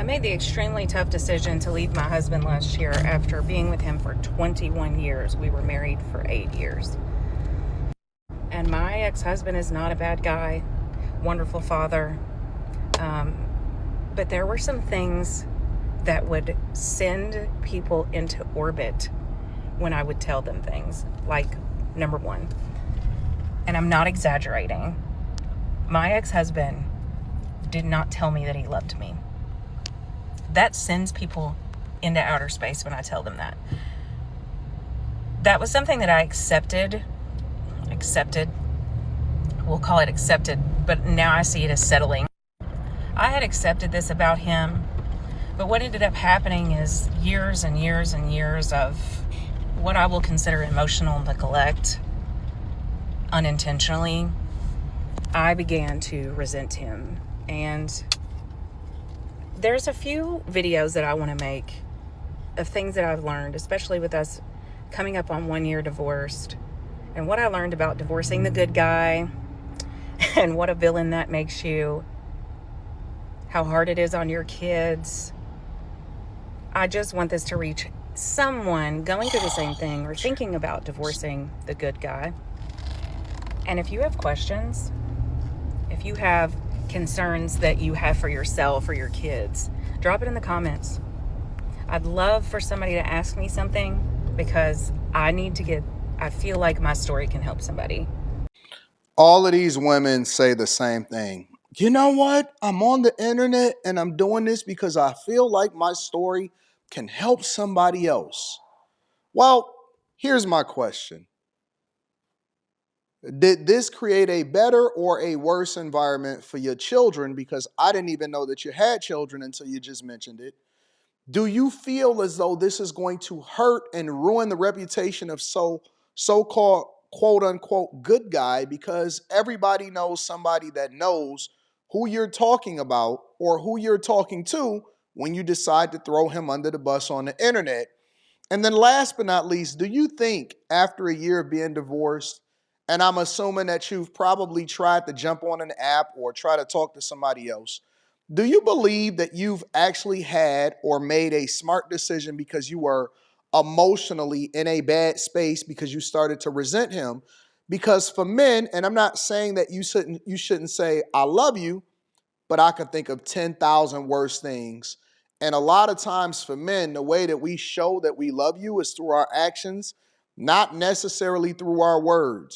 I made the extremely tough decision to leave my husband last year after being with him for 21 years. We were married for 8 years. And my ex-husband is not a bad guy, wonderful father. But there were some things that would send people into orbit when I would tell them things. Like, number one, and I'm not exaggerating, my ex-husband did not tell me that he loved me. That sends people into outer space when I tell them that. That was something that I accepted, we'll call it accepted, but now I see it as settling. I had accepted this about him, but what ended up happening is years and years and years of what I will consider emotional neglect, unintentionally. I began to resent him, and there's a few videos that I want to make of things that I've learned, especially with us coming up on 1 year divorced, and what I learned about divorcing the good guy and what a villain that makes you, how hard it is on your kids. I just want this to reach someone going through the same thing or thinking about divorcing the good guy. And if you have questions, if you have concerns that you have for yourself or your kids, drop it in the comments. I'd love for somebody to ask me something because I feel like my story can help somebody. All of these women say the same thing. You know what? I'm on the internet and I'm doing this because I feel like my story can help somebody else. Well, here's my question. Did this create a better or a worse environment for your children? Because I didn't even know that you had children until you just mentioned it. Do you feel as though this is going to hurt and ruin the reputation of so-called quote unquote good guy, because everybody knows somebody that knows who you're talking about or who you're talking to when you decide to throw him under the bus on the internet? And then last but not least, do you think after a year of being divorced, and I'm assuming that you've probably tried to jump on an app or try to talk to somebody else, do you believe that you've actually had or made a smart decision because you were emotionally in a bad space because you started to resent him? Because for men, and I'm not saying that you shouldn't say I love you, but I can think of 10,000 worse things. And a lot of times for men, the way that we show that we love you is through our actions, not necessarily through our words.